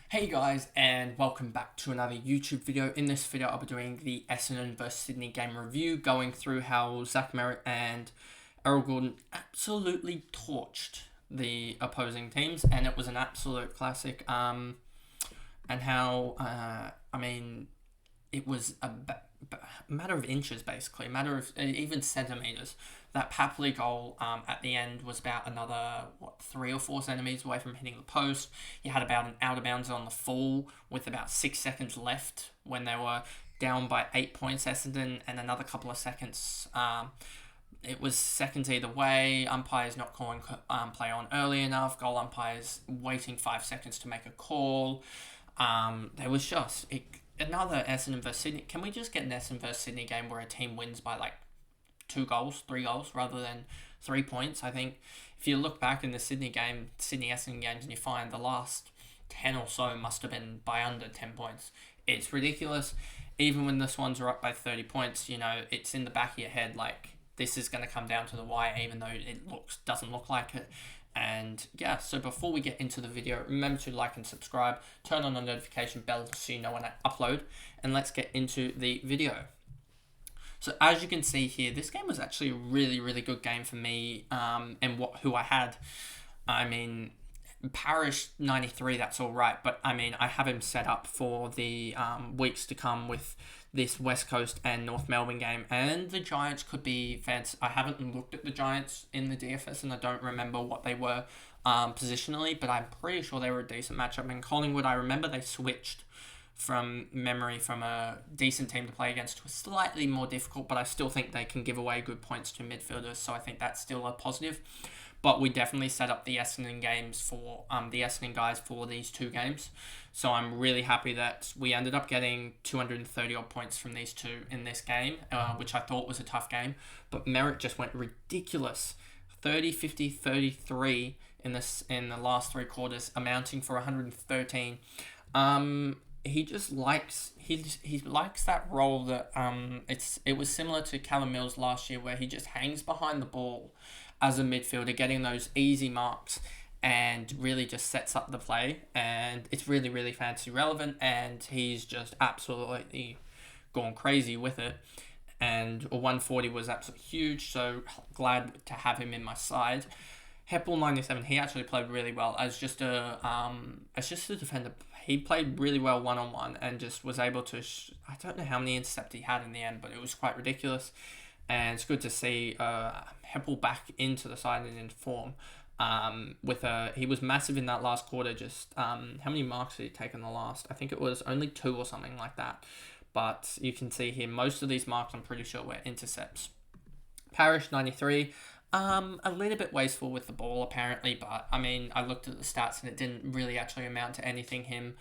Hey guys, and welcome back to another YouTube video. In this video, I'll be doing the Essendon vs Sydney game review, going through how Zach Merritt and Errol Gordon absolutely torched the opposing teams, and it was an absolute classic. And how, it was a matter of inches, basically, a matter of even centimeters. That Papley goal at the end was about another 3 or 4 centimeters away from hitting the post. He had about an out of bounds on the full with about 6 seconds left when they were down by 8 points, Essendon, and another couple of seconds. It was seconds either way. Umpires not calling play on early enough. Goal umpires waiting 5 seconds to make a call. There was just another Essendon versus Sydney. Can we just get an Essendon versus Sydney game where a team wins by like 3 goals, rather than 3 points? I think if you look back in the Sydney Essendon games, and you find the last 10 or so must have been by under 10 points. It's ridiculous. Even when the Swans are up by 30 points, it's in the back of your head like this is going to come down to the wire, even though it doesn't look like it. And yeah, so before we get into the video, remember to like and subscribe, turn on the notification bell so you know when I upload, and let's get into the video. So as you can see here, this game was actually a really, really good game for me, and who I had. Parish 93, that's all right, but I have him set up for the weeks to come with this West Coast and North Melbourne game, and the Giants could be fancy. I haven't looked at the Giants in the DFS, and I don't remember what they were positionally, but I'm pretty sure they were a decent matchup. In Collingwood, I remember they switched from memory from a decent team to play against to a slightly more difficult, but I still think they can give away good points to midfielders, so I think that's still a positive. But we definitely set up the Essendon games for the Essendon guys for these two games. So I'm really happy that we ended up getting 230 odd points from these two in this game, which I thought was a tough game. But Merritt just went ridiculous. 30, 50, 33 in the last three quarters, amounting for 113. He just likes he likes that role that it was similar to Callum Mills last year, where he just hangs behind the ball as a midfielder, getting those easy marks and really just sets up the play, and it's really, really fantasy relevant, and he's just absolutely gone crazy with it. And a 140 was absolutely huge, so glad to have him in my side. Heppel 97, he actually played really well as just a defender. He played really well one-on-one and just was able to, I don't know how many intercepts he had in the end, but it was quite ridiculous. And it's good to see Heppel back into the side and in form. He was massive in that last quarter. Just how many marks did he take in the last? I think it was only 2 or something like that. But you can see here, most of these marks I'm pretty sure were intercepts. Parish 93. A little bit wasteful with the ball apparently, but I looked at the stats and it didn't really actually amount to anything.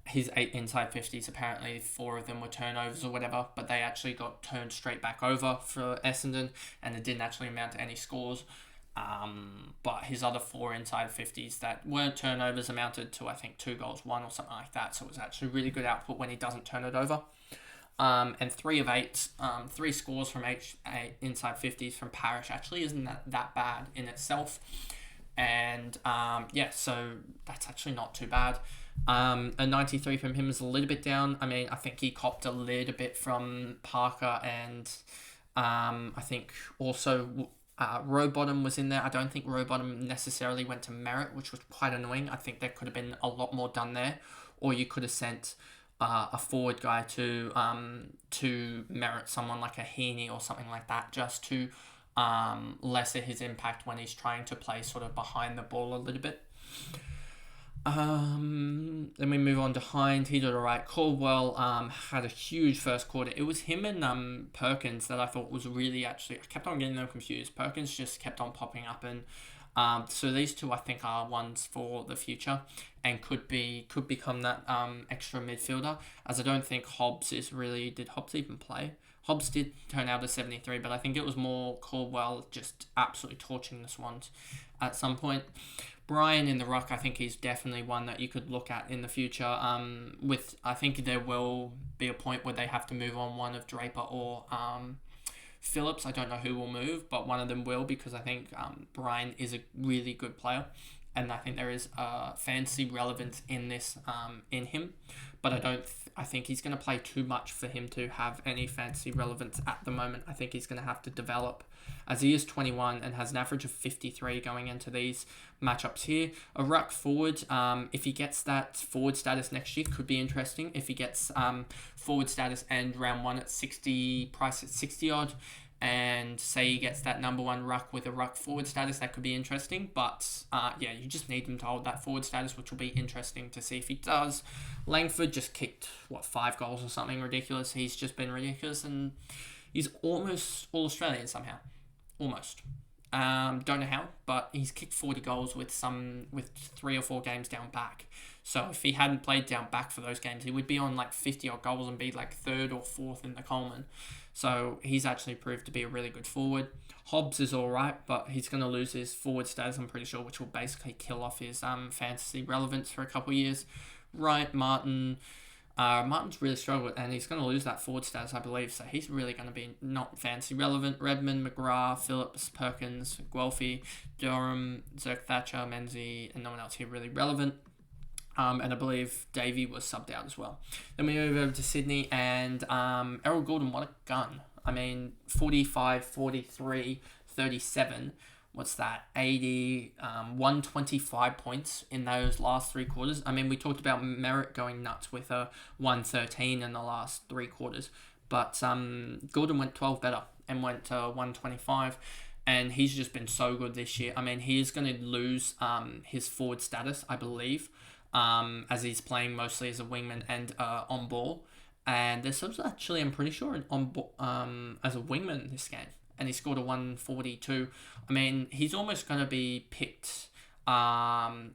His 8 inside 50s, apparently 4 of them were turnovers or whatever, but they actually got turned straight back over for Essendon, and it didn't actually amount to any scores. But his other 4 inside 50s that weren't turnovers amounted to, I think, 2 goals, 1 or something like that, so it was actually really good output when he doesn't turn it over. And 3 of 8, 3 scores from 8 inside 50s from Parish actually isn't that bad in itself. And so that's actually not too bad. A 93 from him is a little bit down. I think he copped a little bit from Parker, and I think also Rowbottom was in there. I don't think Rowbottom necessarily went to Merritt, which was quite annoying. I think there could have been a lot more done there, or you could have sent a forward guy to Merritt, someone like a Heaney or something like that, just to lessen his impact when he's trying to play sort of behind the ball a little bit. Then we move on to Hind. He did alright. Caldwell had a huge first quarter. It was him and Perkins that I thought was really I kept on getting them confused. Perkins just kept on popping up, and so these two I think are ones for the future and could become that extra midfielder, as I don't think Hobbs is really. Did Hobbs even play? Hobbs did turn out a 73, but I think it was more Caldwell just absolutely torching the Swans at some point. Brian in the ruck, I think he's definitely one that you could look at in the future. I think there will be a point where they have to move on one of Draper or Phillips. I don't know who will move, but one of them will, because I think Brian is a really good player. and I think there is fantasy relevance in this in him, but I think he's going to play too much for him to have any fantasy relevance at the moment. I think he's going to have to develop, as he is 21 and has an average of 53 going into these matchups here. A ruck forward, if he gets that forward status next year, could be interesting. If he gets forward status and round 1 at 60, price at 60 odd, and say he gets that number 1 ruck with a ruck forward status, that could be interesting. But you just need him to hold that forward status, which will be interesting to see if he does. Langford just kicked 5 goals or something ridiculous. He's just been ridiculous, and he's almost all Australian somehow, almost. Don't know how, but he's kicked 40 goals with 3 or 4 games down back. So if he hadn't played down back for those games, he would be on 50 odd goals and be 3rd or 4th in the Coleman. So he's actually proved to be a really good forward. Hobbs is alright, but he's going to lose his forward status, I'm pretty sure, which will basically kill off his fantasy relevance for a couple of years. Right, Martin's really struggled, and he's going to lose that forward status, I believe, so he's really going to be not fantasy relevant. Redmond, McGrath, Phillips, Perkins, Guelphy, Durham, Zerk Thatcher, Menzies, and no one else here really relevant. And I believe Davey was subbed out as well. Then we move over to Sydney, and Errol Gordon, what a gun. 45, 43, 37. What's that? 80, 125 points in those last 3 quarters. We talked about Merritt going nuts with a 113 in the last 3 quarters. But Gordon went 12 better and went to 125. And he's just been so good this year. He is going to lose his forward status, I believe, as he's playing mostly as a wingman and on ball. And there's actually, I'm pretty sure, as a wingman in this game. And he scored a 142. He's almost going to be picked.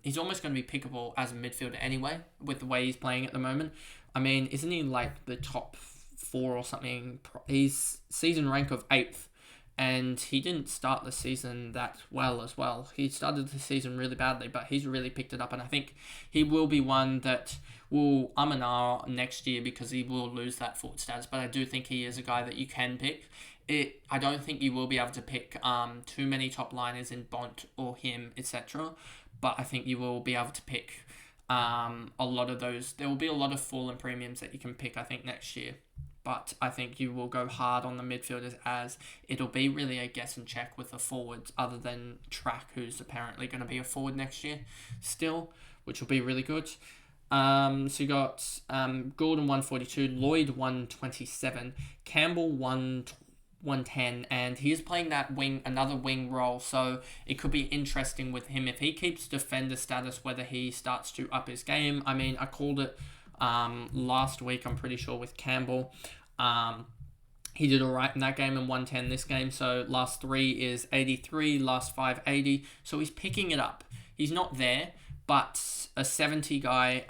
He's almost going to be pickable as a midfielder anyway, with the way he's playing at the moment. Isn't he the top 4 or something? He's season rank of 8th. And he didn't start the season that well as well. He started the season really badly, but he's really picked it up. And I think he will be one that will and ah next year, because he will lose that forward status. But I do think he is a guy that you can pick. I don't think you will be able to pick too many top liners in Bont or him, etc. But I think you will be able to pick a lot of those. There will be a lot of fallen premiums that you can pick, I think, next year. But I think you will go hard on the midfielders, as it'll be really a guess and check with the forwards, other than Track, who's apparently going to be a forward next year still, which will be really good. So you got Gordon 142, Lloyd 127, Campbell 110, and he is playing that another wing role, so it could be interesting with him if he keeps defender status, whether he starts to up his game. I called it last week, I'm pretty sure, with Campbell. He did alright in that game and 110 this game. So last 3 is 83, last 5, 80. So he's picking it up. He's not there, but a 70 guy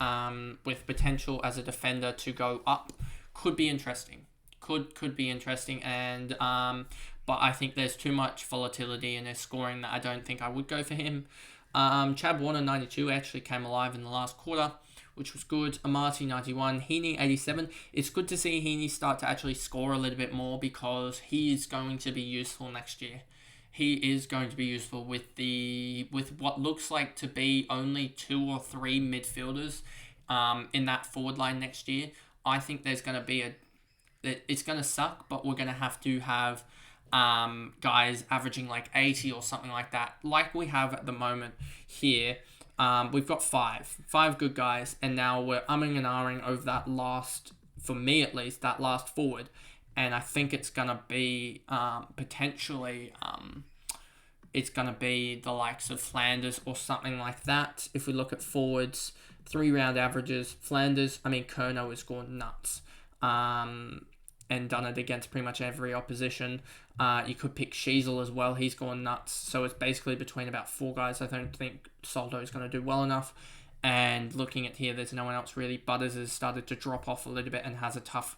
with potential as a defender to go up could be interesting. Could be interesting, and but I think there's too much volatility in his scoring that I don't think I would go for him. Chad Warner 92 actually came alive in the last quarter, which was good. Amati 91, Heaney 87. It's good to see Heaney start to actually score a little bit more, because he is going to be useful next year. He is going to be useful with what looks like to be only 2 or 3 midfielders in that forward line next year. I think there's going to be it's going to suck, but we're going to have guys averaging 80 or something like that, like we have at the moment here. We've got five good guys, and now we're umming and ahhing over that last, for me at least, that last forward. And I think it's going to be potentially, it's going to be the likes of Flanders or something like that. If we look at forwards, 3-round averages, Flanders, Kerno has gone nuts. And done it against pretty much every opposition. You could pick Sheasel as well. He's gone nuts. So it's basically between about 4 guys. I don't think Soldo is going to do well enough. And looking at here, there's no one else really. Butters has started to drop off a little bit and has a tough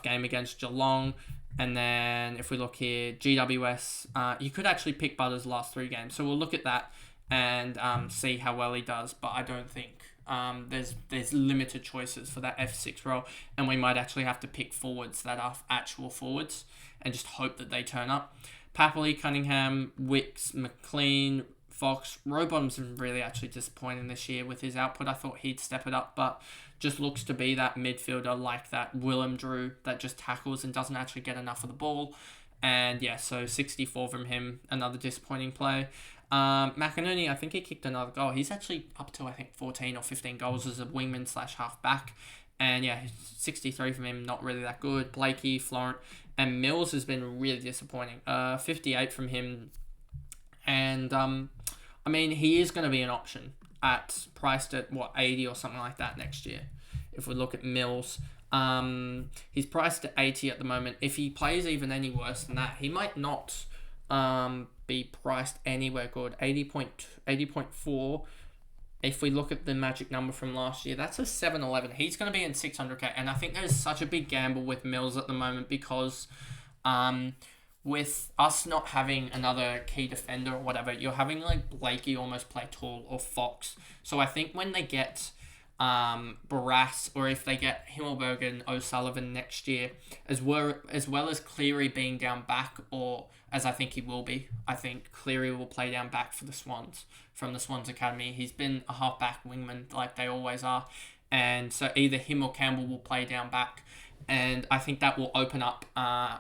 game against Geelong. And then if we look here, GWS, you could actually pick Butters' last 3 games. So we'll look at that and see how well he does. But I don't think there's limited choices for that F6 role, and we might actually have to pick forwards that are actual forwards and just hope that they turn up. Papley, Cunningham, Wicks, McLean, Fox. Rowbottom's been really actually disappointing this year with his output. I thought he'd step it up, but just looks to be that midfielder like that Willem Drew that just tackles and doesn't actually get enough of the ball. And yeah, so 64 from him, another disappointing play. McInerney, I think he kicked another goal. He's actually up to, I think, 14 or 15 goals as a wingman / half-back. And yeah, 63 from him, not really that good. Blakey, Florent, and Mills has been really disappointing. 58 from him. And, I mean, he is going to be an option priced at, 80 or something like that next year. If we look at Mills, he's priced at 80 at the moment. If he plays even any worse than that, he might not be priced anywhere good. 80.4. If we look at the magic number from last year, that's a 711. He's going to be in 600k, and I think there's such a big gamble with Mills at the moment because with us not having another key defender or whatever, you're having like Blakey almost play tall or Fox. So I think when they get Barras, or if they get Himmelberg and O'Sullivan next year, as well as Cleary being down back, or as I think he will be, I think Cleary will play down back for the Swans, from the Swans Academy. He's been a half-back wingman like they always are, and so either him or Campbell will play down back, and I think that will open up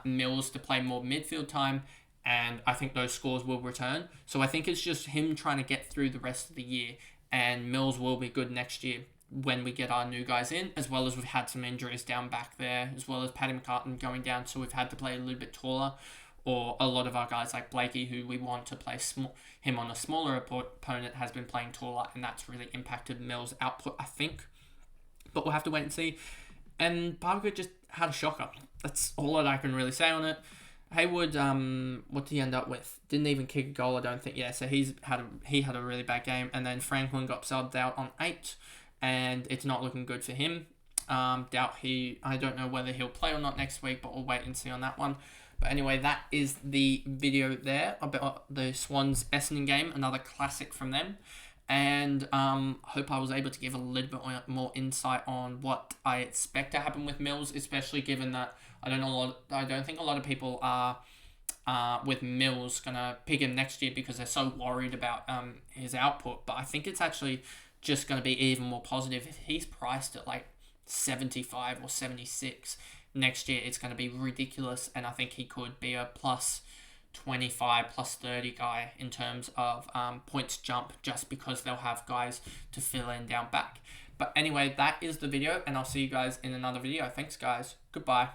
Mills to play more midfield time, and I think those scores will return. So I think it's just him trying to get through the rest of the year, and Mills will be good next year when we get our new guys in, as well as we've had some injuries down back there, as well as Paddy McCartan going down, so we've had to play a little bit taller, or a lot of our guys like Blakey, who we want to play him on a smaller opponent, has been playing taller, and that's really impacted Mills' output, I think. But we'll have to wait and see. And Parker just had a shocker. That's all that I can really say on it. Hayward, what did he end up with? Didn't even kick a goal, I don't think. Yeah, so he had a really bad game, and then Franklin got subbed out on 8. And it's not looking good for him. I don't know whether he'll play or not next week, but we'll wait and see on that one. But anyway, that is the video there about the Swans Essendon game, another classic from them. And hope I was able to give a little bit more insight on what I expect to happen with Mills, especially given that I don't think a lot of people are with Mills gonna pick him next year because they're so worried about his output. But I think it's actually just going to be even more positive. If he's priced at like 75 or 76 next year, it's going to be ridiculous, and I think he could be a plus 25, plus 30 guy in terms of points jump, just because they'll have guys to fill in down back. But anyway, that is the video, and I'll see you guys in another video. Thanks, guys. Goodbye.